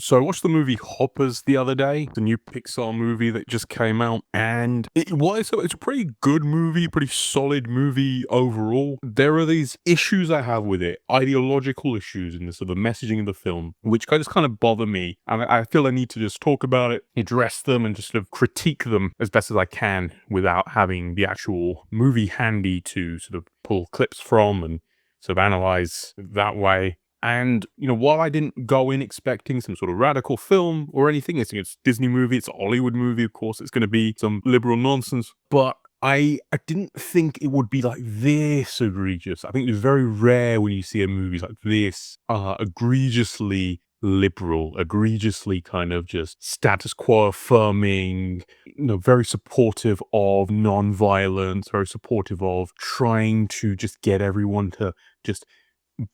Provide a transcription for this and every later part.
So I watched the movie Hoppers the other day, the new Pixar movie that just came out, and it's a pretty good movie, pretty solid movie overall. There are these issues I have with it, ideological issues in the sort of messaging of the film, which just kind of bother me, and I feel I need to just talk about it, address them, and just sort of critique them as best as I can without having the actual movie handy to sort of pull clips from and sort of analyze that way. And, while I didn't go in expecting some sort of radical film or anything, it's a Disney movie, it's a Hollywood movie, of course, it's going to be some liberal nonsense, but I didn't think it would be like this egregious. I think it's very rare when you see a movie like this, egregiously liberal, egregiously kind of just status quo affirming, very supportive of non-violence, very supportive of trying to just get everyone to just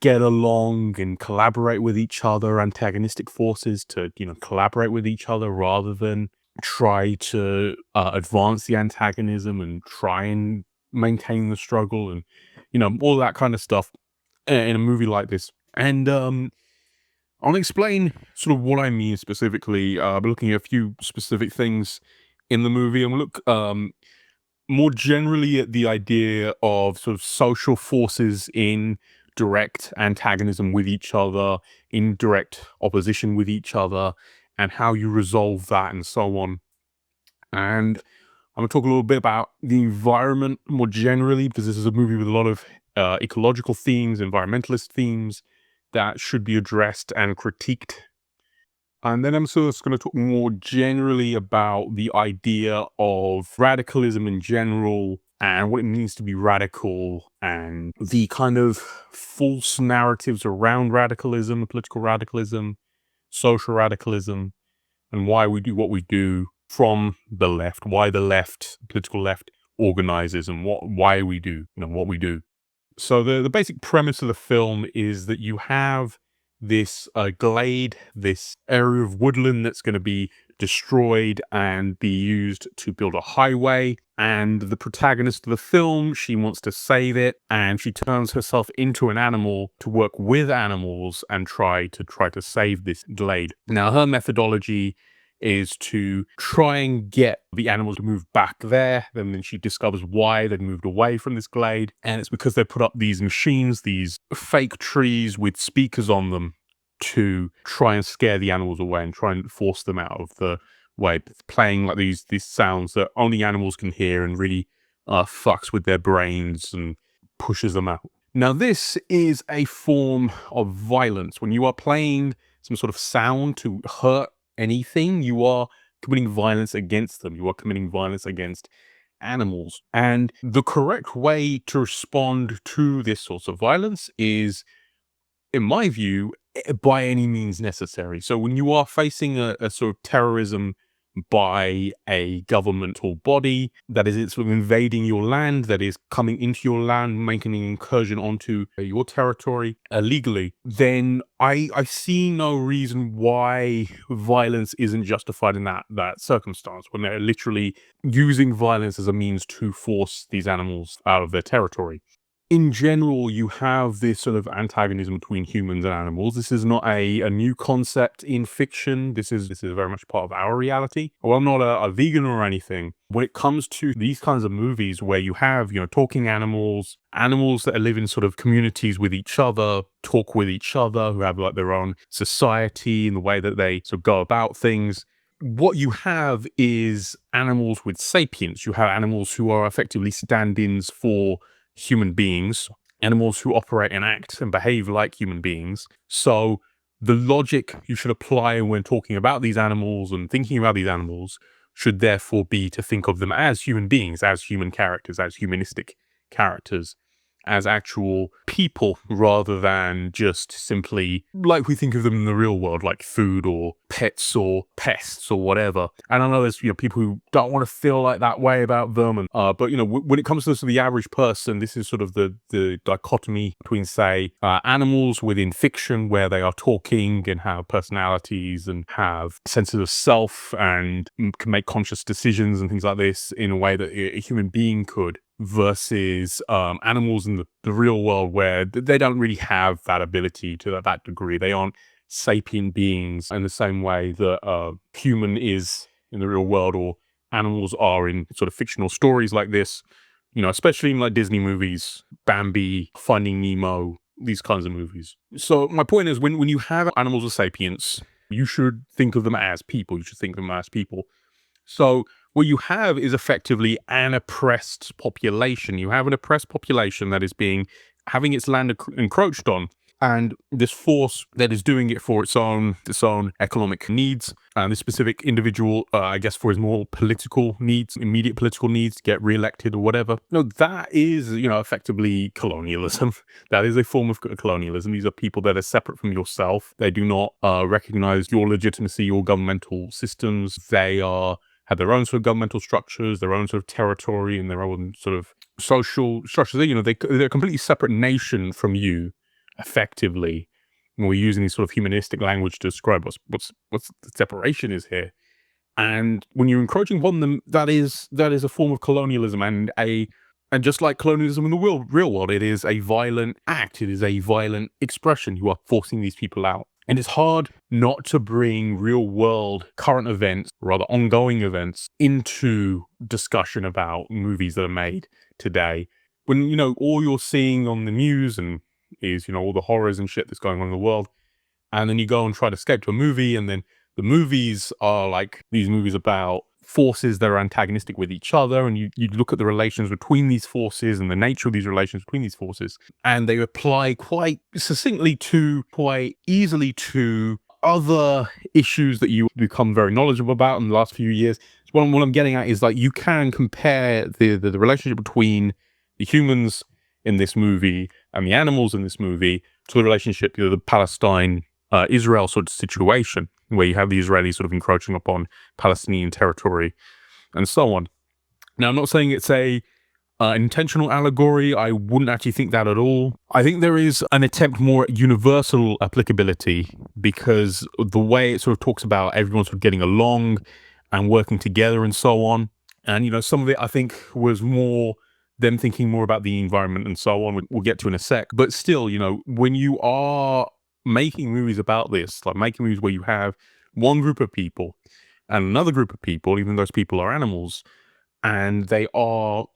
get along and collaborate with each other, antagonistic forces to, collaborate with each other rather than try to advance the antagonism and try and maintain the struggle and, all that kind of stuff in a movie like this. And I'll explain sort of what I mean specifically by looking at a few specific things in the movie and look more generally at the idea of sort of social forces in direct antagonism with each other, in direct opposition with each other, and how you resolve that and so on. And I'm going to talk a little bit about the environment more generally, because this is a movie with a lot of ecological themes, environmentalist themes that should be addressed and critiqued. And then I'm sort of going to talk more generally about the idea of radicalism in general and what it means to be radical and the kind of false narratives around radicalism, political radicalism, social radicalism, and why we do what we do from the left, why the left, political left organizes and why we do, what we do. So the basic premise of the film is that you have this glade, this area of woodland that's going to be destroyed and be used to build a highway. And the protagonist of the film, she wants to save it, and she turns herself into an animal to work with animals and try to save this glade. Now, her methodology is to try and get the animals to move back there. And then she discovers why they'd moved away from this glade. And it's because they put up these machines, these fake trees with speakers on them to try and scare the animals away and try and force them out of the way, playing like these sounds that only animals can hear and really fucks with their brains and pushes them out. Now, this is a form of violence. When you are playing some sort of sound to hurt anything, you are committing violence against them. You are committing violence against animals. And the correct way to respond to this sort of violence is, in my view, by any means necessary. So when you are facing a sort of terrorism by a governmental body that is sort of invading your land, that is coming into your land, making an incursion onto your territory illegally, then I see no reason why violence isn't justified in that circumstance, when they're literally using violence as a means to force these animals out of their territory. In general, you have this sort of antagonism between humans and animals. This is not a new concept in fiction. This is very much part of our reality. Well, I'm not a vegan or anything. When it comes to these kinds of movies where you have, talking animals that live in sort of communities with each other, talk with each other, who have like their own society and the way that they sort of go about things, what you have is animals with sapience. You have animals who are effectively stand-ins for human beings, animals who operate and act and behave like human beings. So the logic you should apply when talking about these animals and thinking about these animals should therefore be to think of them as human beings, as human characters, as humanistic characters, as actual people, rather than just simply like we think of them in the real world, like food or pets or pests or whatever. And I know there's people who don't want to feel like that way about them, and but when it comes to the average person, this is sort of the dichotomy between, say, animals within fiction, where they are talking and have personalities and have senses of self and can make conscious decisions and things like this in a way that a human being could, versus animals in the real world, where they don't really have that ability to that degree. They aren't sapient beings in the same way that human is in the real world, or animals are in sort of fictional stories like this, especially in like Disney movies, Bambi, Finding Nemo, these kinds of movies. So my point is, when you have animals with sapience, you should think of them as people. You should think of them as people. So what you have is effectively an oppressed population. You have an oppressed population that is having its land encroached on, and this force that is doing it for its own economic needs, and this specific individual, I guess, for his more political needs, immediate political needs, to get re-elected or whatever. No, that is, effectively colonialism. That is a form of colonialism. These are people that are separate from yourself. They do not recognize your legitimacy, your governmental systems. They have their own sort of governmental structures, their own sort of territory, and their own sort of social structures. They're a completely separate nation from you, effectively. And we're using this sort of humanistic language to describe what's the separation is here. And when you're encroaching upon them, that is a form of colonialism, and just like colonialism in the real world, it is a violent act. It is a violent expression. You are forcing these people out. And it's hard not to bring real world current events, rather ongoing events, into discussion about movies that are made today. When, all you're seeing on the news and is, all the horrors and shit that's going on in the world. And then you go and try to escape to a movie, and then the movies are like these movies about forces that are antagonistic with each other, and you look at the relations between these forces and the nature of these relations between these forces, and they apply quite succinctly quite easily to other issues that you become very knowledgeable about in the last few years. So what I'm getting at is, like, you can compare the relationship between the humans in this movie and the animals in this movie to the relationship, the Palestine Israel sort of situation, where you have the Israelis sort of encroaching upon Palestinian territory and so on. Now, I'm not saying it's an intentional allegory. I wouldn't actually think that at all. I think there is an attempt more at universal applicability, because the way it sort of talks about everyone sort of getting along and working together and so on. And, some of it, I think, was more them thinking more about the environment and so on. We'll get to in a sec. But still, when you are making movies about this, like making movies where you have one group of people and another group of people, even those people are animals, and they are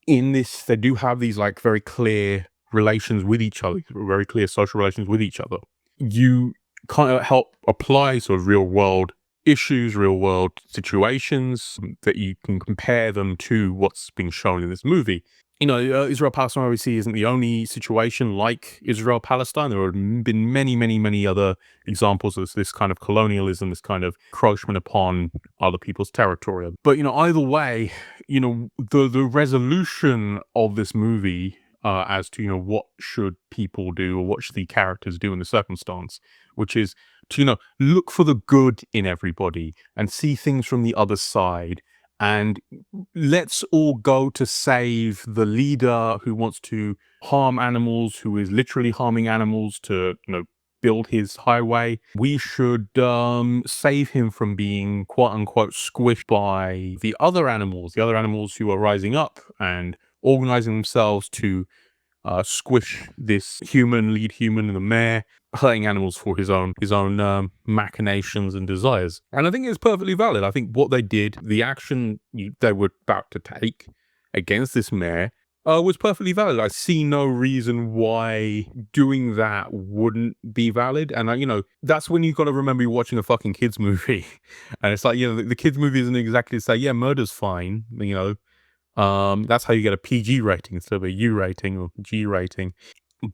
in this, they do have these like very clear relations with each other, very clear social relations with each other. You kind of help apply sort of real world issues, real world situations, that you can compare them to what's being shown in this movie. Israel-Palestine obviously isn't the only situation like Israel-Palestine. There have been many, many, many other examples of this kind of colonialism, this kind of encroachment upon other people's territory. But, either way, the resolution of this movie as to, what should people do, or what should the characters do in the circumstance, which is to, look for the good in everybody and see things from the other side. And let's all go to save the leader who wants to harm animals, who is literally harming animals to, build his highway. We should save him from being, quote unquote, squished by the other animals who are rising up and organizing themselves to squish this lead human in the mayor, hurting animals for his own machinations and desires. And I think it's perfectly valid. I think what they did, the action they were about to take against this mayor, was perfectly valid. I see no reason why doing that wouldn't be valid. And that's when you've got to remember you're watching a fucking kids movie. And it's like, the kids movie isn't exactly to say, yeah, murder's fine, that's how you get a PG rating instead of a U rating or G rating.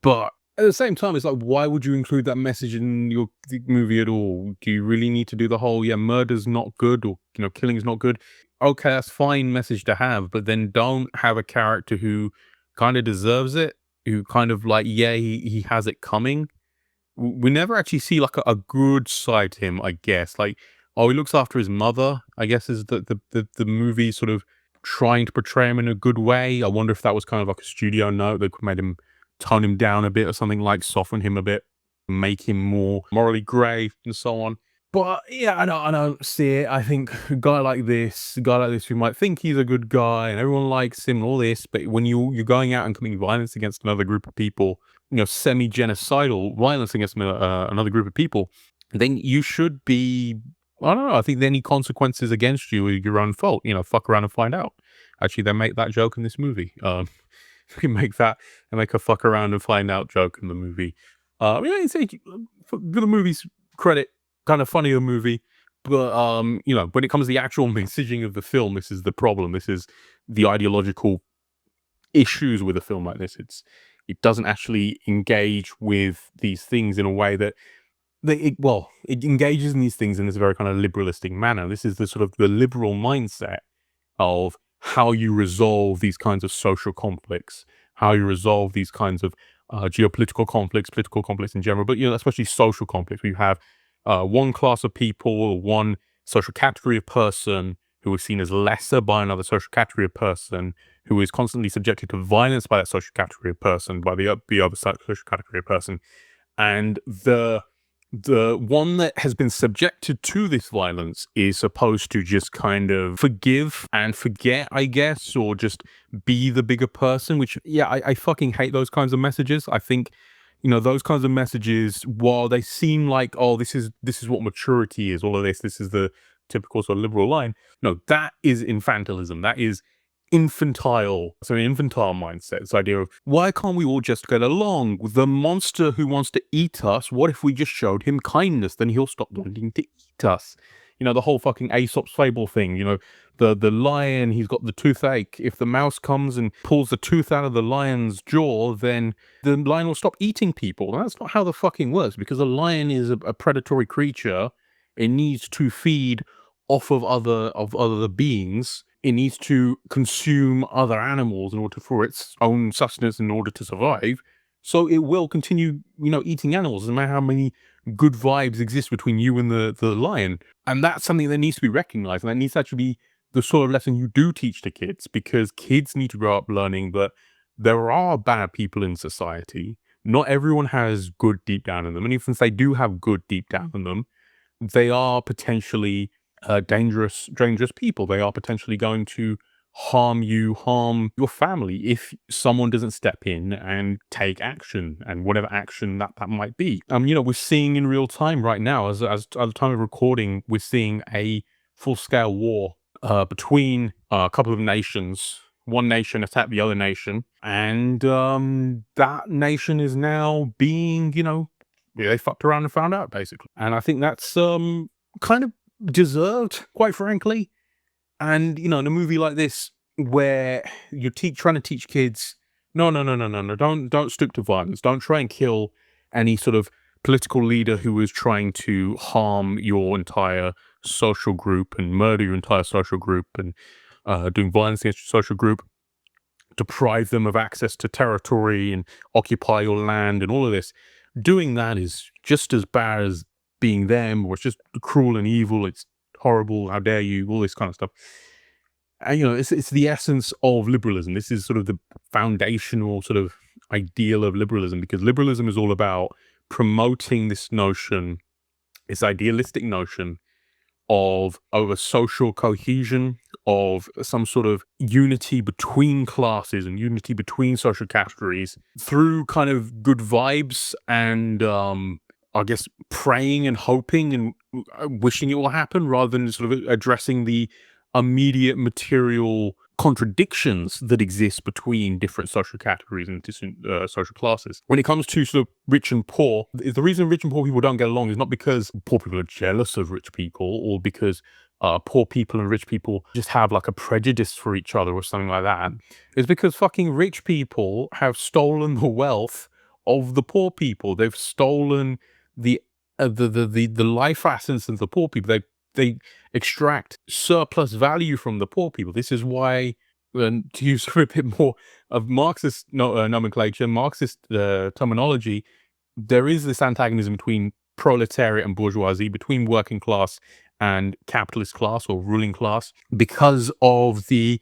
But at the same time, it's like, why would you include that message in your movie at all? Do you really need to do the whole, murder's not good, or, killing is not good? Okay, that's fine message to have, but then don't have a character who kind of deserves it, who kind of like, he has it coming. We never actually see like a good side to him, I guess. Like, he looks after his mother, I guess, is the movie sort of trying to portray him in a good way. I wonder if that was kind of like a studio note that made him tone him down a bit or something, like soften him a bit, make him more morally grey and so on. But yeah, I don't see it. I think a guy like this who might think he's a good guy and everyone likes him and all this, but when you're going out and committing violence against another group of people, semi-genocidal violence against another group of people, then you should be, I don't know, I think any consequences against you are your own fault. Fuck around and find out. Actually, they make that joke in this movie. We make a fuck around and find out joke in the movie. It's for the movie's credit, kind of funny, the movie. But, when it comes to the actual messaging of the film, this is the problem. This is the ideological issues with a film like this. It doesn't actually engage with these things in a way that it engages in these things in this very kind of liberalistic manner. This is the sort of the liberal mindset of how you resolve these kinds of social conflicts, how you resolve these kinds of geopolitical conflicts, political conflicts in general, but especially social conflicts. We have one class of people, or one social category of person who is seen as lesser by another social category of person, who is constantly subjected to violence by that social category of person, by the other social category of person, and the one that has been subjected to this violence is supposed to just kind of forgive and forget, I guess, or just be the bigger person, which, yeah, I fucking hate those kinds of messages. I think, those kinds of messages, while they seem like, oh, this is what maturity is, all of this is the typical sort of liberal line. No, that is infantilism. That is infantile mindset. This idea of, why can't we all just get along? The monster who wants to eat us, what if we just showed him kindness? Then he'll stop wanting to eat us. The whole fucking Aesop's fable thing. The lion, he's got the toothache. If the mouse comes and pulls the tooth out of the lion's jaw, then the lion will stop eating people. And that's not how the fucking works, because a lion is a predatory creature. It needs to feed off of other beings. It needs to consume other animals in order for its own sustenance, in order to survive. So it will continue, eating animals, no matter how many good vibes exist between you and the lion. And that's something that needs to be recognized. And that needs to actually be the sort of lesson you do teach to kids, because kids need to grow up learning that there are bad people in society. Not everyone has good deep down in them. And even if they do have good deep down in them, they are potentially dangerous people. They are potentially going to harm you, harm your family, if someone doesn't step in and take action, and whatever action that might be. We're seeing in real time right now, as at the time of recording, we're seeing a full-scale war between a couple of nations. One nation attacked the other nation, and that nation is now being, they fucked around and found out, basically. And I think that's kind of deserved, quite frankly. And in a movie like this, where you're trying to teach kids, no, don't stoop to violence, don't try and kill any sort of political leader who is trying to harm your entire social group and murder your entire social group, and doing violence against your social group, deprive them of access to territory and occupy your land and all of this. Doing that is just as bad as being them, or it's just cruel and evil. It's horrible. How dare you? All this kind of stuff. And it's the essence of liberalism. This is sort of the foundational sort of ideal of liberalism, because liberalism is all about promoting this notion, this idealistic notion of a social cohesion, of some sort of unity between classes and unity between social categories through kind of good vibes and I guess praying and hoping and wishing it will happen, rather than sort of addressing the immediate material contradictions that exist between different social categories and different social classes. When it comes to sort of rich and poor, the reason rich and poor people don't get along is not because poor people are jealous of rich people, or because poor people and rich people just have like a prejudice for each other or something like that. It's because fucking rich people have stolen the wealth of the poor people. They've stolen the life essence of the poor people. They extract surplus value from the poor people. This is why, to use a bit more of Marxist nomenclature, Marxist terminology, there is this antagonism between proletariat and bourgeoisie, between working class and capitalist class or ruling class, because of the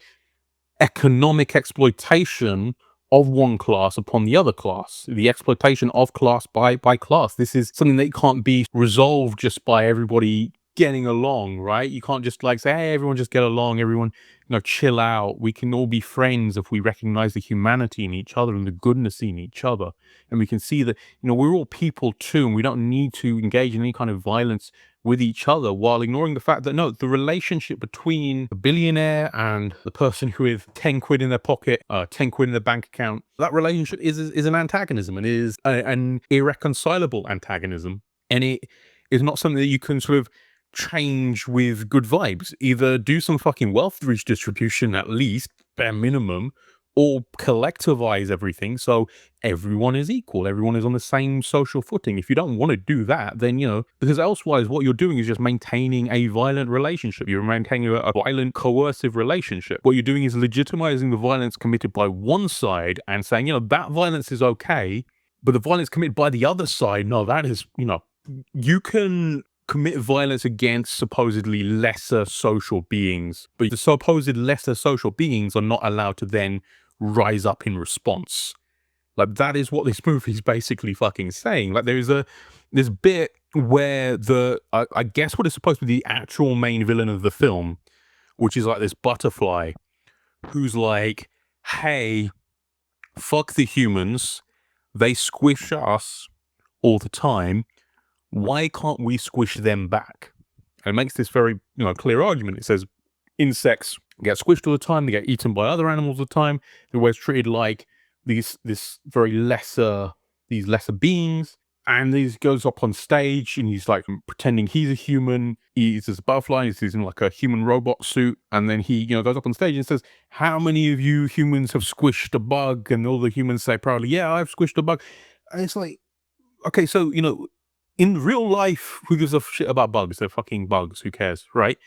economic exploitation of one class upon the other class, the exploitation of class by class. This is something that can't be resolved just by everybody getting along, right? You can't just like say, hey, everyone just get along, everyone, chill out. We can all be friends if we recognize the humanity in each other and the goodness in each other. And we can see that, we're all people too, and we don't need to engage in any kind of violence with each other, while ignoring the fact that no, the relationship between a billionaire and the person who with 10 quid in their pocket, 10 quid in their bank account, that relationship is an antagonism, and is an irreconcilable antagonism. And it is not something that you can sort of change with good vibes. Either do some fucking wealth redistribution, at least, bare minimum, or collectivize everything so everyone is equal, everyone is on the same social footing. If you don't want to do that, then, because elsewise what you're doing is just maintaining a violent relationship. You're maintaining a violent, coercive relationship. What you're doing is legitimizing the violence committed by one side and saying, that violence is okay, but the violence committed by the other side, no, that is, you can commit violence against supposedly lesser social beings, but the supposed lesser social beings are not allowed to then rise up in response. Like, that is what this movie is basically fucking saying. Like, there's this bit where I guess what is supposed to be the actual main villain of the film, which is like this butterfly, who's like, hey, fuck the humans, they squish us all the time, why can't we squish them back? And it makes this very, clear argument. It says insects get squished all the time, they get eaten by other animals all the time, they're always treated like these lesser beings. And he goes up on stage and he's like pretending he's a human. He's a butterfly, he's in like a human robot suit. And then he, goes up on stage and says, how many of you humans have squished a bug? And all the humans say proudly, yeah, I've squished a bug. And it's like, okay, so, in real life, who gives a shit about bugs? They're fucking bugs. Who cares, right?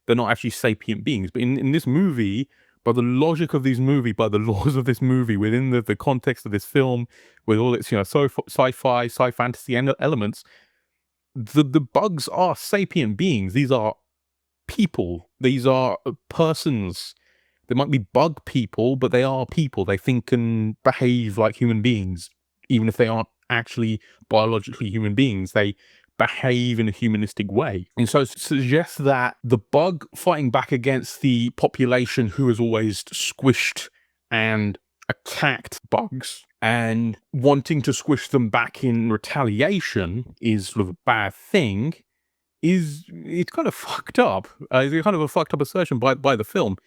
They're not actually sapient beings. But in this movie, by the logic of this movie, by the laws of this movie, within the context of this film, with all its, sci-fi, sci-fantasy elements, the bugs are sapient beings. These are people. These are persons. They might be bug people, but they are people. They think and behave like human beings, even if they aren't actually biologically human beings. They behave in a humanistic way. And so it suggests that the bug fighting back against the population who has always squished and attacked bugs and wanting to squish them back in retaliation is sort of a bad thing, it's kind of fucked up. It's kind of a fucked up assertion by the film.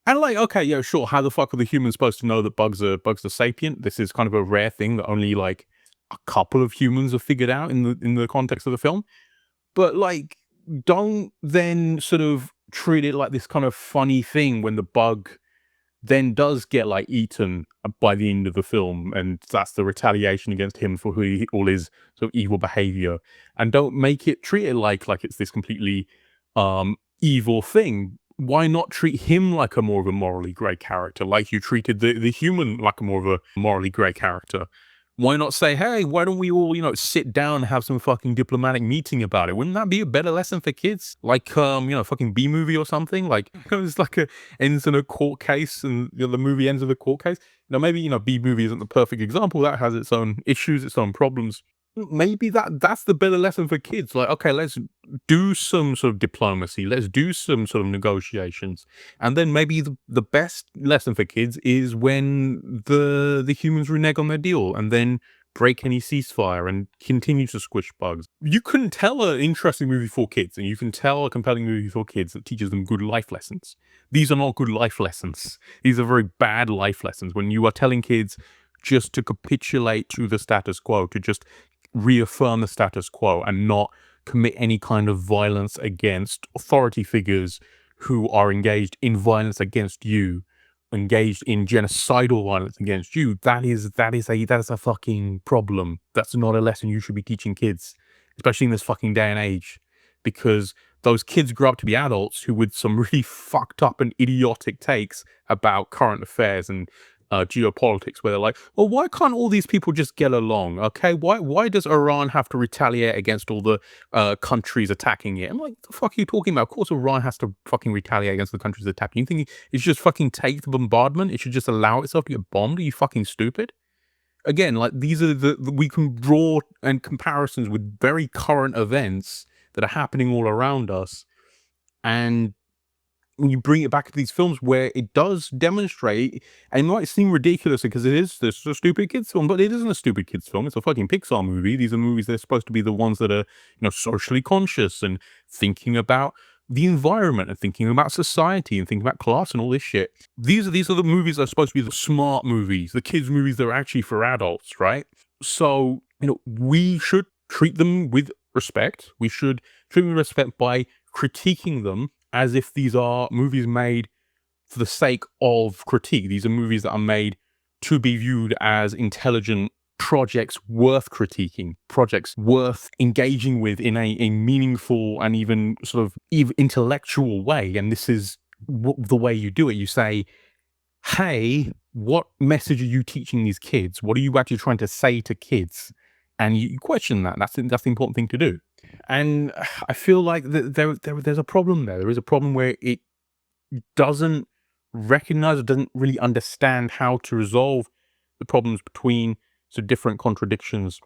And like, okay, yeah, sure, how the fuck are the humans supposed to know that bugs are sapient? This is kind of a rare thing that only like a couple of humans have figured out in the context of the film. But like, don't then sort of treat it like this kind of funny thing when the bug then does get like eaten by the end of the film, and that's the retaliation against him for all his sort of evil behavior. And don't make it treat it like it's this completely evil thing. Why not treat him like a more of a morally grey character, like you treated the human like a more of a morally grey character? Why not say, hey, why don't we all, sit down and have some fucking diplomatic meeting about it? Wouldn't that be a better lesson for kids? Like, fucking B-movie or something? Like, it's like ends in a court case and the movie ends with a court case. Maybe, B-movie isn't the perfect example. That has its own issues, its own problems. Maybe that's the better lesson for kids. Like, okay, let's do some sort of diplomacy. Let's do some sort of negotiations. And then maybe the best lesson for kids is when the humans renege on their deal and then break any ceasefire and continue to squish bugs. You can tell an interesting movie for kids, and you can tell a compelling movie for kids that teaches them good life lessons. These are not good life lessons. These are very bad life lessons. When you are telling kids just to capitulate to the status quo, to just reaffirm the status quo and not commit any kind of violence against authority figures who are engaged in violence against you, engaged in genocidal violence against you, that is a fucking problem. That's not a lesson you should be teaching kids, especially in this fucking day and age, because those kids grow up to be adults who, with some really fucked up and idiotic takes about current affairs and geopolitics, where they're like, well, why can't all these people just get along? Okay, why does Iran have to retaliate against all the countries attacking it? I'm like, the fuck are you talking about? Of course Iran has to fucking retaliate against the countries attacking. You think it should just fucking take the bombardment? It should just allow itself to get bombed? Are you fucking stupid? Again, like, these are we can draw and comparisons with very current events that are happening all around us. And when you bring it back to these films where it does demonstrate, and it might seem ridiculous because this is a stupid kids film, but it isn't a stupid kids film. It's a fucking Pixar movie. These are movies that are supposed to be the ones that are, socially conscious and thinking about the environment and thinking about society and thinking about class and all this shit. These are the movies that are supposed to be the smart movies, the kids movies that are actually for adults, right? So, we should treat them with respect. We should treat them with respect by critiquing them as if these are movies made for the sake of critique. These are movies that are made to be viewed as intelligent projects worth critiquing, projects worth engaging with in a meaningful and even sort of intellectual way. And this is the way you do it. You say, hey, what message are you teaching these kids? What are you actually trying to say to kids? And you question that. That's the important thing to do. And I feel like there's a problem there. There is a problem where it doesn't recognize or doesn't really understand how to resolve the problems between different contradictions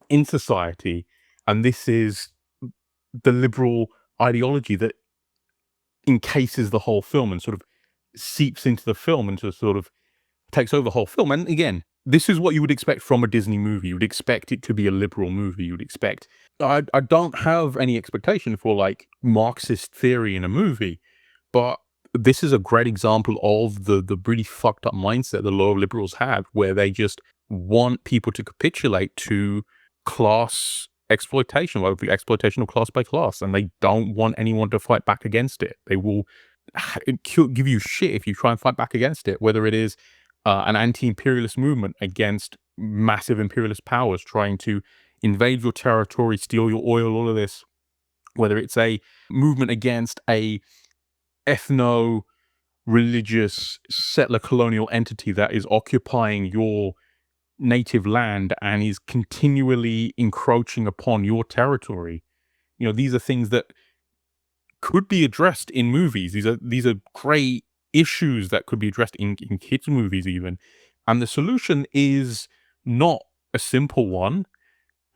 in society. And this is the liberal ideology that encases the whole film and sort of seeps into the film and sort of takes over the whole film. And again, this is what you would expect from a Disney movie. You would expect it to be a liberal movie. You would expect... I don't have any expectation for like Marxist theory in a movie, but this is a great example of the really fucked up mindset the lower liberals have, where they just want people to capitulate to class exploitation, like the exploitation of class by class, and they don't want anyone to fight back against it. They will give you shit if you try and fight back against it, whether it is an anti-imperialist movement against massive imperialist powers trying to invade your territory, steal your oil, all of this, whether it's a movement against a ethno-religious settler colonial entity that is occupying your native land and is continually encroaching upon your territory. These are things that could be addressed in movies. These are great issues that could be addressed in kids' movies even. And the solution is not a simple one.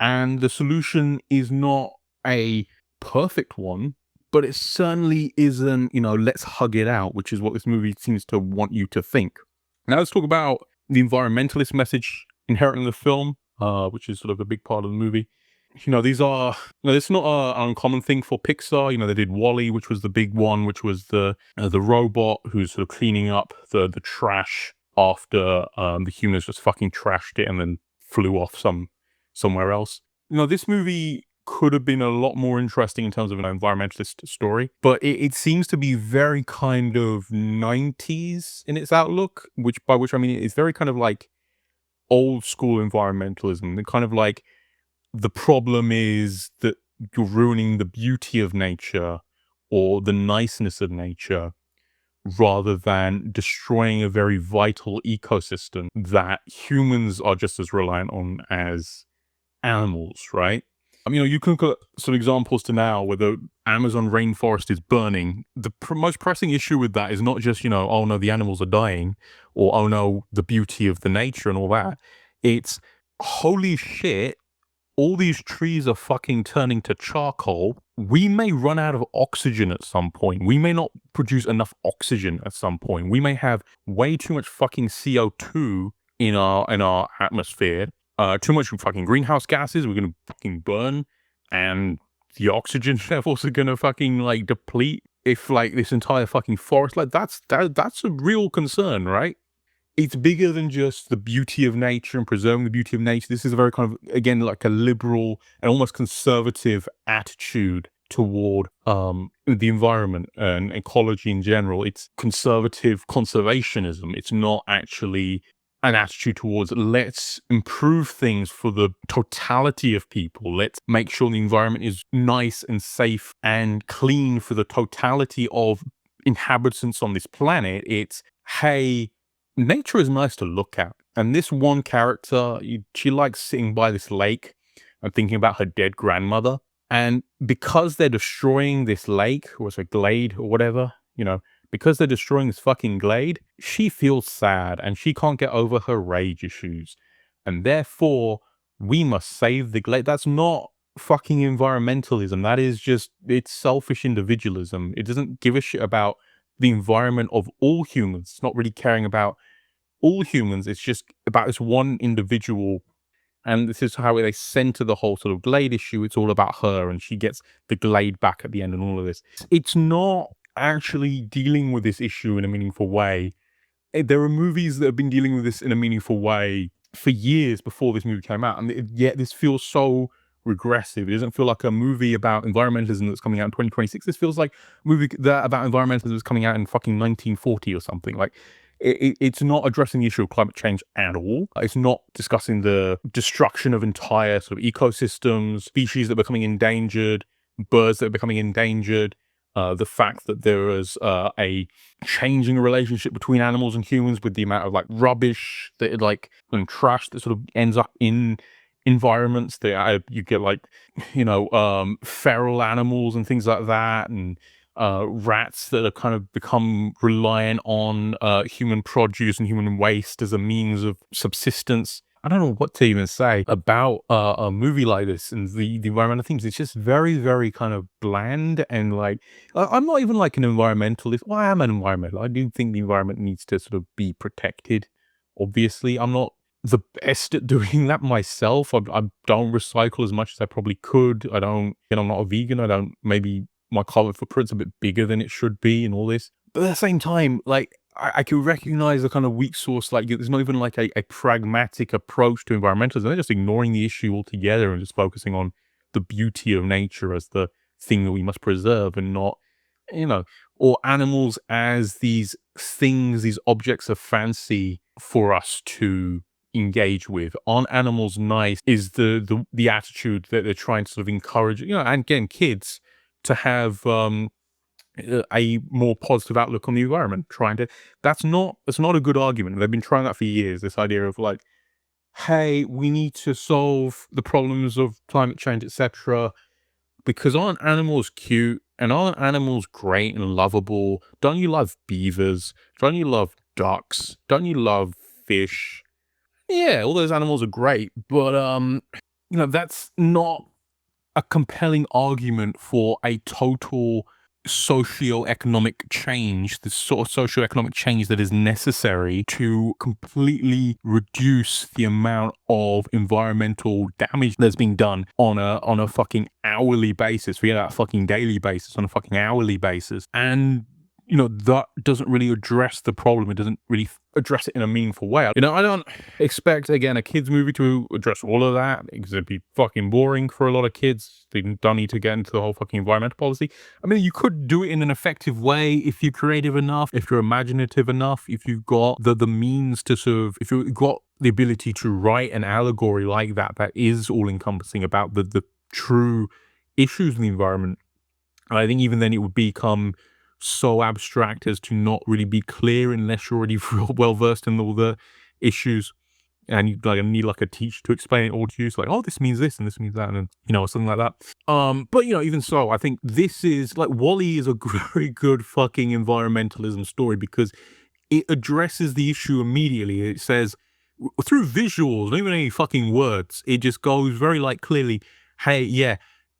And the solution is not a perfect one, but it certainly isn't, let's hug it out, which is what this movie seems to want you to think. Now let's talk about the environmentalist message inherent in the film, which is sort of a big part of the movie. These are, it's not an uncommon thing for Pixar. They did WALL-E, which was the big one, which was the robot who's sort of cleaning up the trash after the humans just fucking trashed it and then flew off somewhere else. This movie could have been a lot more interesting in terms of an environmentalist story, but it seems to be very kind of 90s in its outlook, by which I mean it's very kind of like old school environmentalism. The kind of like, the problem is that you're ruining the beauty of nature or the niceness of nature, rather than destroying a very vital ecosystem that humans are just as reliant on as animals, right? You can look at some examples to now where the Amazon rainforest is burning. The most pressing issue with that is not just, oh no, the animals are dying, or oh no, the beauty of the nature and all that. It's, holy shit, all these trees are fucking turning to charcoal. We may run out of oxygen at some point. We may not produce enough oxygen at some point. We may have way too much fucking CO2 in our atmosphere. Too much fucking greenhouse gases. We're gonna fucking burn, and the oxygen levels are gonna fucking like deplete if like this entire fucking forest, like that's a real concern, right? It's bigger than just the beauty of nature and preserving the beauty of nature. This is a very kind of, again, like a liberal and almost conservative attitude toward the environment and ecology in general. It's conservative conservationism. It's not actually an attitude towards, let's improve things for the totality of people. Let's make sure the environment is nice and safe and clean for the totality of inhabitants on this planet. It's, hey, nature is nice to look at. And this one character, she likes sitting by this lake and thinking about her dead grandmother. And because they're destroying this lake, or it's a glade or whatever, because they're destroying this fucking glade, she feels sad and she can't get over her rage issues. And therefore, we must save the glade. That's not fucking environmentalism. That is just, it's selfish individualism. It doesn't give a shit about the environment of all humans. It's not really caring about all humans. It's just about this one individual. And this is how they center the whole sort of Glade issue. It's all about her, and she gets the Glade back at the end and all of this. It's not actually dealing with this issue in a meaningful way. There are movies that have been dealing with this in a meaningful way for years before this movie came out, and yet this feels so regressive. It doesn't feel like a movie about environmentalism that's coming out in 2026. This feels like a movie that about environmentalism that's coming out in fucking 1940 or something. Like, it's not addressing the issue of climate change at all. It's not discussing the destruction of entire sort of ecosystems, species that are becoming endangered, birds that are becoming endangered, the fact that there is a changing relationship between animals and humans with the amount of like rubbish that like and trash that sort of ends up in environments that you get, like, feral animals and things like that, and rats that have kind of become reliant on human produce and human waste as a means of subsistence. I don't know what to even say about a movie like this and the environmental themes. It's just very, very kind of bland, and like, I'm not even like an environmentalist. Well, I am an environmentalist. I do think the environment needs to sort of be protected. Obviously, I'm not the best at doing that myself. I don't recycle as much as I probably could. I'm not a vegan. Maybe my carbon footprint's a bit bigger than it should be and all this. But at the same time, like, I can recognize the kind of weak source, like, there's not even like a pragmatic approach to environmentalism. They're just ignoring the issue altogether and just focusing on the beauty of nature as the thing that we must preserve, and not, or animals as these things, these objects of fancy for us to engage with. Aren't animals nice? Is the attitude that they're trying to sort of encourage, and again, kids to have a more positive outlook on the environment. That's not a good argument. They've been trying that for years. This idea of like, hey, we need to solve the problems of climate change, etc. Because aren't animals cute? And aren't animals great and lovable? Don't you love beavers? Don't you love ducks? Don't you love fish? Yeah, all those animals are great, but that's not a compelling argument for a total socio-economic change, the sort of socio-economic change that is necessary to completely reduce the amount of environmental damage that's being done on a fucking hourly basis. Forget that fucking daily basis, on a fucking hourly basis. And that doesn't really address the problem. It doesn't really address it in a meaningful way. I don't expect, again, a kids movie to address all of that, because it'd be fucking boring for a lot of kids. They don't need to get into the whole fucking environmental policy. I mean, you could do it in an effective way if you're creative enough, if you're imaginative enough, if you've got the means to sort of, if you've got the ability to write an allegory like that is all encompassing about the true issues in the environment. And I think even then it would become so abstract as to not really be clear unless you're already well versed in all the issues, and you need like a teacher to explain it all to you. So like, oh, this means this and this means that, and something like that. But even so, I think this is like, WALL-E is a very good fucking environmentalism story, because it addresses the issue immediately. It says, through visuals, not even any fucking words, it just goes very like clearly, hey, yeah,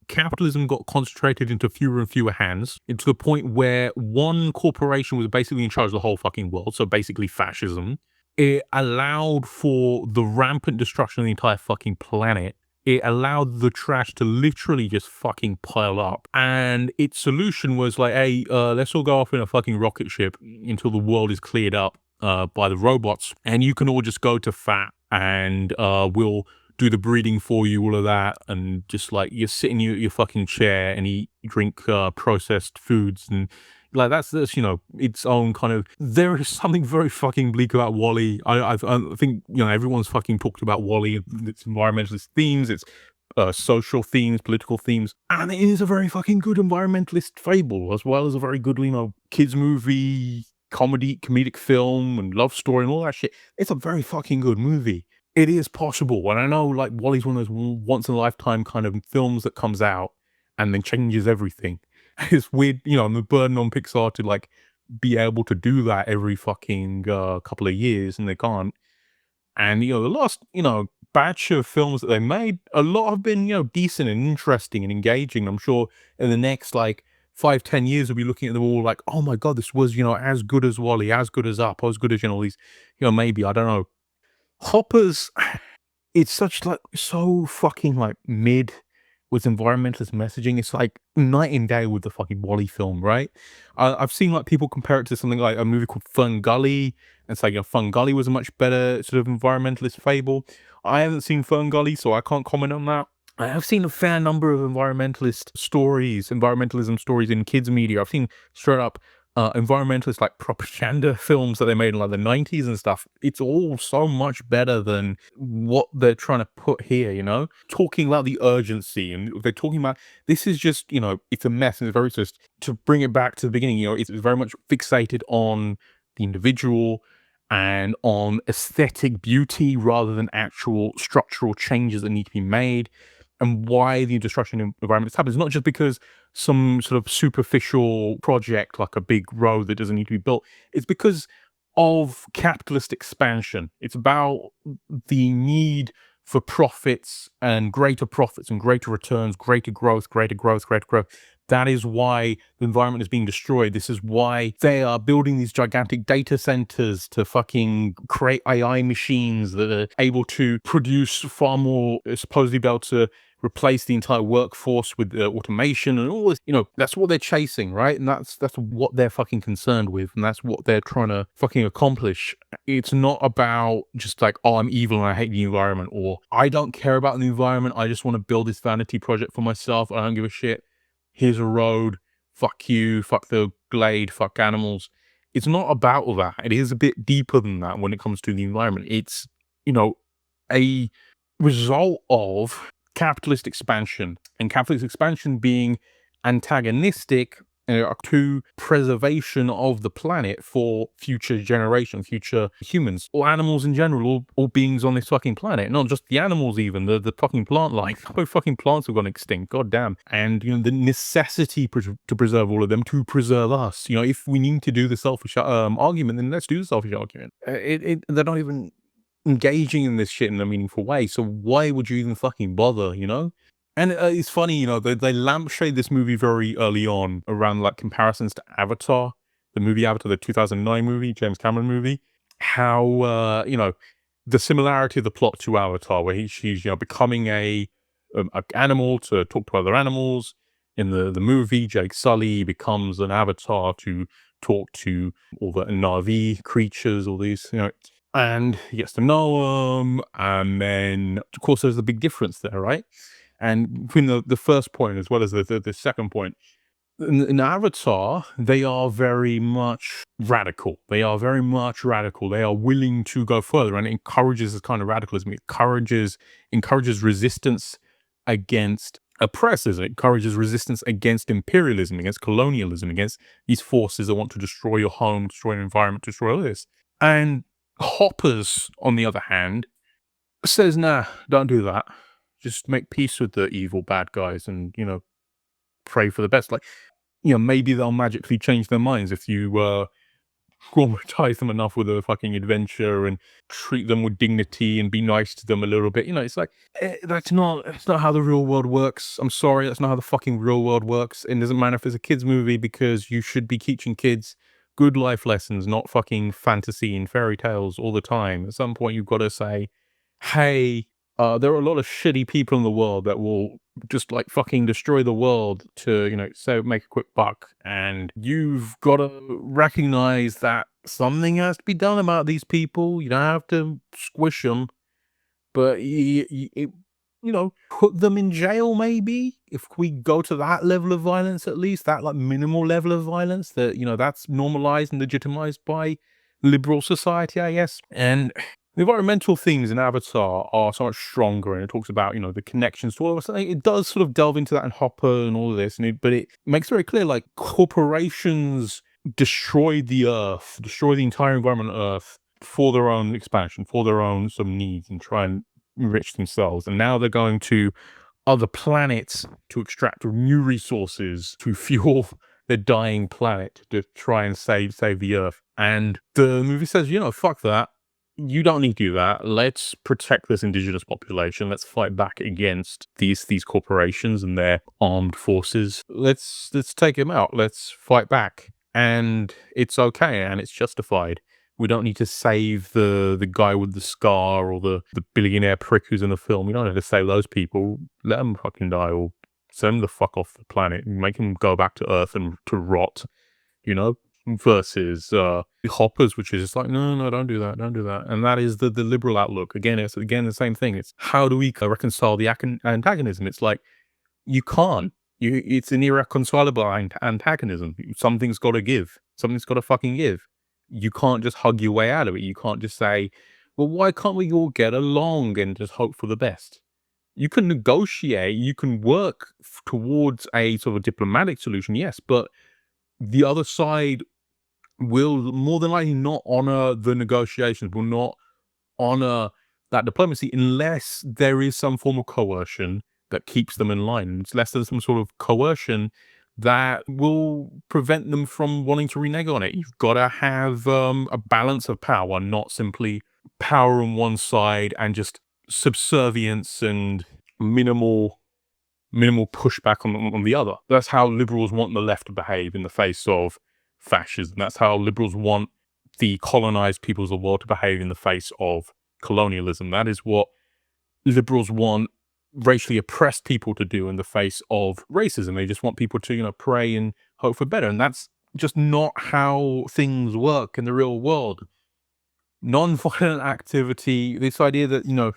capitalism got concentrated into fewer and fewer hands, to the point where one corporation was basically in charge of the whole fucking world. So basically fascism. It allowed for the rampant destruction of the entire fucking planet. It allowed the trash to literally just fucking pile up. And its solution was like, hey, let's all go off in a fucking rocket ship until the world is cleared up by the robots. And you can all just go to fat, and we'll do the breeding for you, all of that, and just like, you sit in your fucking chair and drink processed foods, and like that's its own kind of. There is something very fucking bleak about WALL-E. I think everyone's fucking talked about WALL-E, its environmentalist themes, its social themes, political themes, and it is a very fucking good environmentalist fable, as well as a very good kids movie, comedic film, and love story and all that shit. It's a very fucking good movie. It is possible. And I know like WALL-E's one of those once in a lifetime kind of films that comes out and then changes everything. It's weird, and the burden on Pixar to like be able to do that every fucking couple of years, and they can't. And the last batch of films that they made, a lot have been, decent and interesting and engaging. I'm sure in the next, like, 5, 10 years, we'll be looking at them all like, oh my God, this was, as good as Wally, as good as Up, as good as, all these, maybe, I don't know. Hoppers, it's such like so fucking like mid with environmentalist messaging. It's like night and day with the fucking Wally film, right? I've seen like people compare it to something like a movie called Fun Gully. And it's like, Fun Gully was a much better sort of environmentalist fable. I haven't seen Fun Gully, so I can't comment on that. I have seen a fair number of environmentalism stories in kids media. I've seen straight up environmentalist like propaganda films that they made in like the 90s and stuff. It's all so much better than what they're trying to put here, talking about the urgency, and they're talking about this is just, it's a mess, and it's very just to bring it back to the beginning, it's very much fixated on the individual and on aesthetic beauty rather than actual structural changes that need to be made. And why the destruction of environments happens, not just because some sort of superficial project like a big road that doesn't need to be built. It's because of capitalist expansion. It's about the need for profits and greater returns, greater growth. That is why the environment is being destroyed. This is why they are building these gigantic data centers to fucking create AI machines that are able to produce far more, supposedly be able to replace the entire workforce with automation and all this. That's what they're chasing, right? And that's what they're fucking concerned with, and that's what they're trying to fucking accomplish. It's not about just like, oh, I'm evil and I hate the environment, or I don't care about the environment, I just want to build this vanity project for myself, I don't give a shit. Here's a road, fuck you, fuck the glade, fuck animals. It's not about all that. It is a bit deeper than that when it comes to the environment. It's, a result of capitalist expansion, and capitalist expansion being antagonistic to preservation of the planet for future generations, future humans, or animals in general, all beings on this fucking planet. Not just the animals, even the fucking plant line. No fucking plants have gone extinct. God damn. And the necessity to preserve all of them to preserve us. If we need to do the selfish argument, then let's do the selfish argument. They're not even engaging in this shit in a meaningful way. So why would you even fucking bother? And it's funny, they lampshade this movie very early on around like comparisons to Avatar, the movie Avatar, the 2009 movie, James Cameron movie. How, the similarity of the plot to Avatar, where she's, becoming a animal to talk to other animals. In the movie, Jake Sully becomes an avatar to talk to all the Na'vi creatures, all these, and he gets to know them. And then, of course, there's a big difference there, right? And between the first point as well as the second point, in Avatar, they are very much radical. They are willing to go further, and it encourages this kind of radicalism. It encourages resistance against oppressors. It encourages resistance against imperialism, against colonialism, against these forces that want to destroy your home, destroy your environment, destroy all this. And Hoppers, on the other hand, says, nah, don't do that. Just make peace with the evil bad guys and, pray for the best. Like, maybe they'll magically change their minds if you traumatize them enough with a fucking adventure and treat them with dignity and be nice to them a little bit. It's like, that's not how the real world works. I'm sorry, that's not how the fucking real world works. It doesn't matter if it's a kid's movie, because you should be teaching kids good life lessons, not fucking fantasy and fairy tales all the time. At some point, you've got to say, hey, there are a lot of shitty people in the world that will just like fucking destroy the world to, so make a quick buck. And you've got to recognize that something has to be done about these people. You don't have to squish them, but put them in jail maybe. If we go to that level of violence, at least that like minimal level of violence that, that's normalized and legitimized by liberal society, I guess. And the environmental themes in Avatar are so much stronger, and it talks about, the connections to all of us. It does sort of delve into that in Hopper and all of this, but it makes very clear, like, corporations destroy the Earth, destroy the entire environment on Earth for their own expansion, for their own some needs, and try and enrich themselves. And now they're going to other planets to extract new resources to fuel their dying planet to try and save the Earth. And the movie says, fuck that. you don't need to do that. Let's protect this indigenous population. Let's fight back against these corporations and their armed forces. Let's take them out. Let's fight back. And it's okay and it's justified. We don't need to save the guy with the scar or the billionaire prick who's in the film. We don't need to save those people. Let them fucking die or send them the fuck off the planet and make them go back to Earth and to rot, you know? Versus the hoppers, which is just like, no, don't do that, don't do that. And that is the liberal outlook. Again, it's the same thing. It's how do we reconcile the antagonism? It's like, you can't. It's an irreconcilable antagonism. Something's got to give. Something's got to fucking give. You can't just hug your way out of it. You can't just say, well, why can't we all get along and just hope for the best? You can negotiate. You can work towards a sort of diplomatic solution, yes, but the other side will more than likely not honor the negotiations, will not honor that diplomacy unless there is some form of coercion that keeps them in line, unless there's some sort of coercion that will prevent them from wanting to renege on it. You've got to have a balance of power, not simply power on one side and just subservience and minimal pushback on the other. That's how liberals want the left to behave in the face of fascism. That's how liberals want the colonized peoples of the world to behave in the face of colonialism. That is what liberals want racially oppressed people to do in the face of racism. They just want people to, pray and hope for better. And that's just not how things work in the real world. Non-violent activity, this idea that,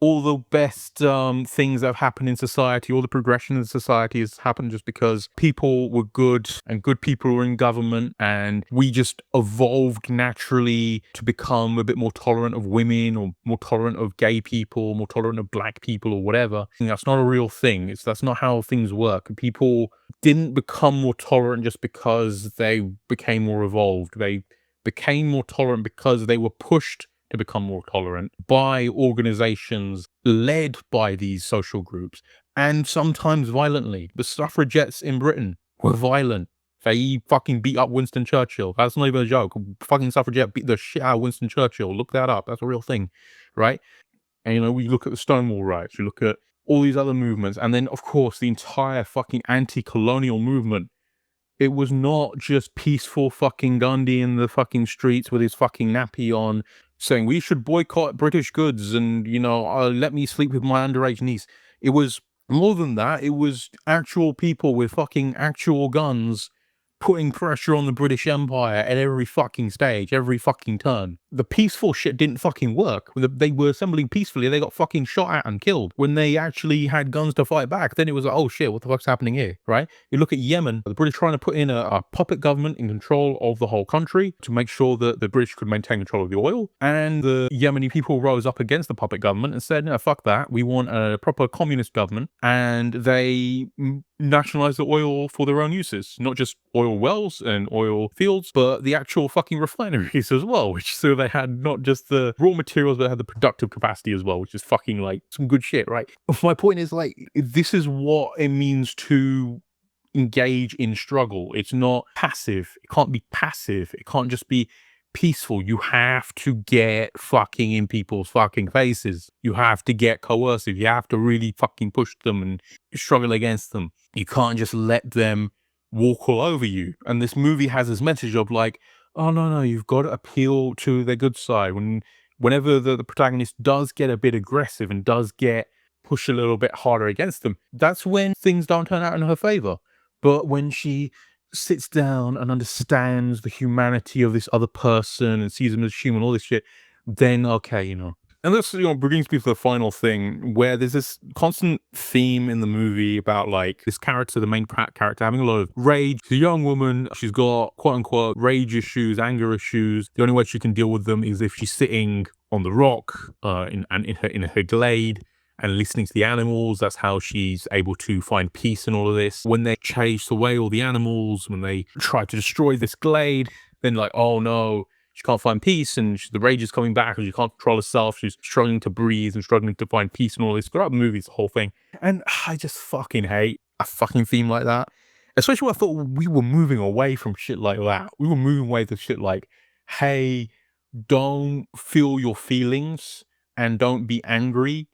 all the best things that have happened in society, all the progression in society has happened just because people were good and good people were in government, and we just evolved naturally to become a bit more tolerant of women or more tolerant of gay people, more tolerant of black people or whatever. And that's not a real thing. That's not how things work. People didn't become more tolerant just because they became more evolved. They became more tolerant because they were pushed to become more tolerant by organizations led by these social groups, and sometimes violently. The suffragettes in Britain were violent. They fucking beat up Winston Churchill. That's not even a joke. Fucking suffragette beat the shit out of Winston Churchill. Look that up. That's a real thing, right? And we look at the Stonewall riots, we look at all these other movements, and then of course the entire fucking anti-colonial movement. It was not just peaceful fucking Gandhi in the fucking streets with his fucking nappy on saying we should boycott British goods and, let me sleep with my underage niece. It was more than that. It was actual people with fucking actual guns putting pressure on the British Empire at every fucking stage, every fucking turn. The peaceful shit didn't fucking work. They were assembling peacefully, they got fucking shot at and killed. When they actually had guns to fight back, then it was like, oh shit, what the fuck's happening here, right? You look at Yemen, the British trying to put in a puppet government in control of the whole country to make sure that the British could maintain control of the oil. And the Yemeni people rose up against the puppet government and said, no, fuck that. We want a proper communist government. And they nationalize the oil for their own uses, not just oil wells and oil fields, but the actual fucking refineries as well, which so they had not just the raw materials, but they had the productive capacity as well, which is fucking like some good shit, right? My point is like, this is what it means to engage in struggle. It's not passive. It can't be passive. It can't just be peaceful. You have to get fucking in people's fucking faces. You have to get coercive. You have to really fucking push them and struggle against them. You can't just let them walk all over you. And this movie has this message of like, oh no, you've got to appeal to their good side. Whenever the protagonist does get a bit aggressive and does get pushed a little bit harder against them, that's when things don't turn out in her favor. But when she sits down and understands the humanity of this other person and sees them as human, all this shit, then okay, And this, brings me to the final thing, where there's this constant theme in the movie about like this character, the main character, having a lot of rage. She's a young woman. She's got quote unquote rage issues, anger issues. The only way she can deal with them is if she's sitting on the rock in her glade and listening to the animals. That's how she's able to find peace in all of this. When they chase away all the animals, when they try to destroy this glade, then like, oh no, she can't find peace, and the rage is coming back, and she can't control herself. She's struggling to breathe and struggling to find peace and all this. Throughout the movie, it's the whole thing. And I just fucking hate a fucking theme like that. Especially when I thought we were moving away from shit like that. We were moving away to shit like, hey, don't feel your feelings and don't be angry,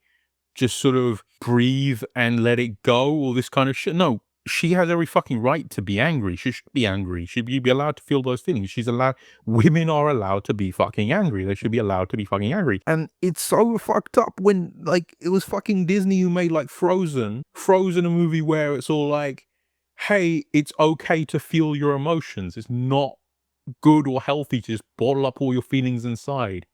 just sort of breathe and let it go, all this kind of shit. No, she has every fucking right to be angry. She should be angry. She should be allowed to feel those feelings. She's allowed, women are allowed to be fucking angry. They should be allowed to be fucking angry. And it's so fucked up when, like, it was fucking Disney who made, like, Frozen. Frozen, a movie where it's all like, hey, it's okay to feel your emotions. It's not good or healthy to just bottle up all your feelings inside.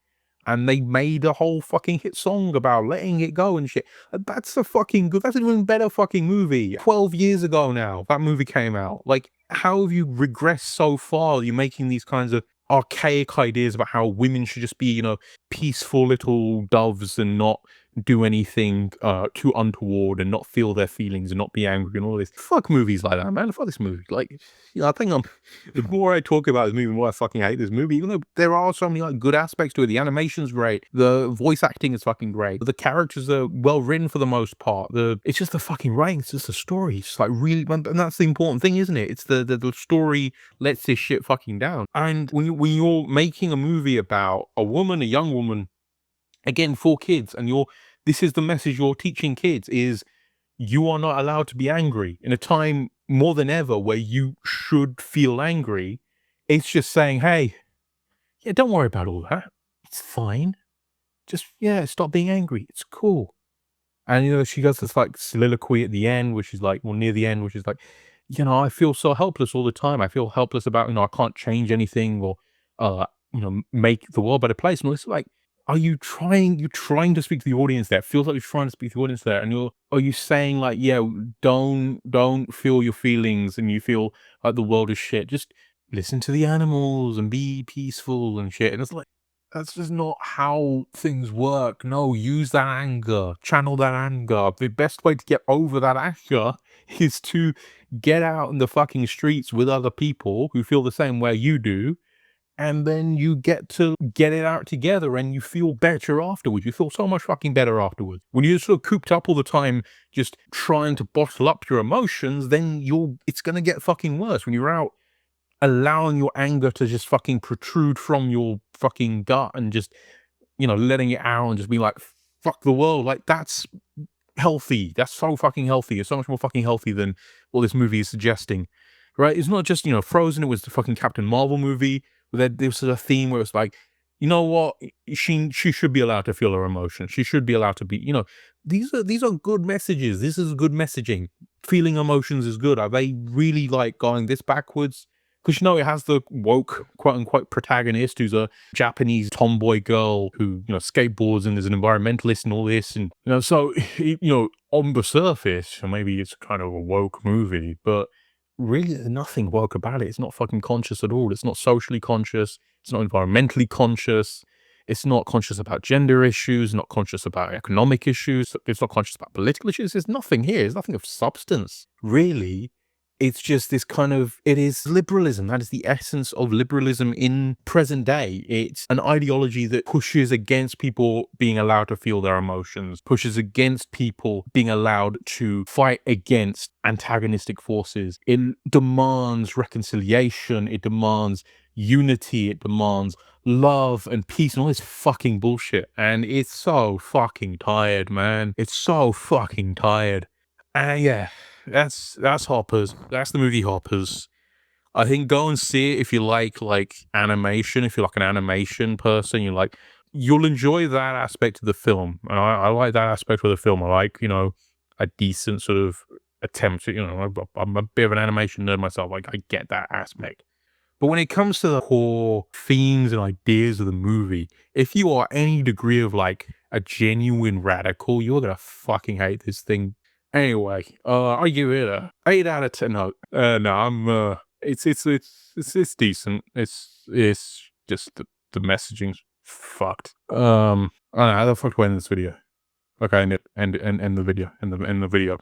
And they made a whole fucking hit song about letting it go and shit. That's a fucking good, that's an even better fucking movie. 12 years ago now, that movie came out. Like, how have you regressed so far? You're making these kinds of archaic ideas about how women should just be, you know, peaceful little doves and not do anything too untoward and not feel their feelings and not be angry and all this. Fuck movies like that, man. Fuck this movie. Like, you know, I think the more I talk about this movie, the more I fucking hate this movie, even though there are so many like good aspects to it. The animation's great. The voice acting is fucking great. The characters are well written for the most part. It's just the fucking writing. It's just a story. It's like really, and that's the important thing, isn't it? It's the story lets this shit fucking down. And when you're making a movie about a woman, a young woman, again, for kids, and this is the message you're teaching kids is you are not allowed to be angry in a time more than ever where you should feel angry. It's just saying, hey, yeah, don't worry about all that. It's fine. Just, yeah, stop being angry. It's cool. And, you know, she does this like soliloquy at the end, which is like, well, near the end, which is like, you know, I feel so helpless all the time. I feel helpless about, you know, I can't change anything or, you know, make the world a better place. And it's like, you're trying to speak to the audience there. It feels like you're trying to speak to the audience there. And are you saying like, yeah, don't feel your feelings and you feel like the world is shit. Just listen to the animals and be peaceful and shit. And it's like, that's just not how things work. No, use that anger, channel that anger. The best way to get over that anger is to get out in the fucking streets with other people who feel the same way you do. And then you get to get it out together and you feel better afterwards. You feel so much fucking better afterwards. When you're sort of cooped up all the time, just trying to bottle up your emotions, then it's gonna get fucking worse. When you're out allowing your anger to just fucking protrude from your fucking gut and just, you know, letting it out and just be like, fuck the world. Like, that's healthy. That's so fucking healthy. It's so much more fucking healthy than what this movie is suggesting, right? It's not just, you know, Frozen. It was the fucking Captain Marvel movie. There was a theme where it's like, you know what? She should be allowed to feel her emotions. She should be allowed to be, you know, these are good messages. This is good messaging. Feeling emotions is good. Are they really like going this backwards? Because, you know, it has the woke, quote unquote, protagonist who's a Japanese tomboy girl who, you know, skateboards and is an environmentalist and all this. And, you know, so, you know, on the surface, maybe it's kind of a woke movie, but really there's nothing woke about it. It's not fucking conscious at all. It's not socially conscious. It's not environmentally conscious. It's not conscious about gender issues, not conscious about economic issues. It's not conscious about political issues. There's nothing here. There's nothing of substance, really. It's just this kind of, it is liberalism. That is the essence of liberalism in present day. It's an ideology that pushes against people being allowed to feel their emotions, pushes against people being allowed to fight against antagonistic forces. It demands reconciliation. It demands unity. It demands love and peace and all this fucking bullshit. And it's so fucking tired, man. It's so fucking tired. Yeah, that's Hoppers. That's the movie Hoppers. I think go and see it if you like animation. If you're like an animation person, you'll enjoy that aspect of the film. And I like that aspect of the film. I like, you know, a decent sort of attempt. You know, I'm a bit of an animation nerd myself. Like, I get that aspect. But when it comes to the core themes and ideas of the movie, if you are any degree of like a genuine radical, you're gonna fucking hate this thing. Anyway, I give it a 8 out of 10. No, no, it's decent. It's just the messaging's fucked. I don't know how the fuck do I end this video. Okay, end the video. End the video.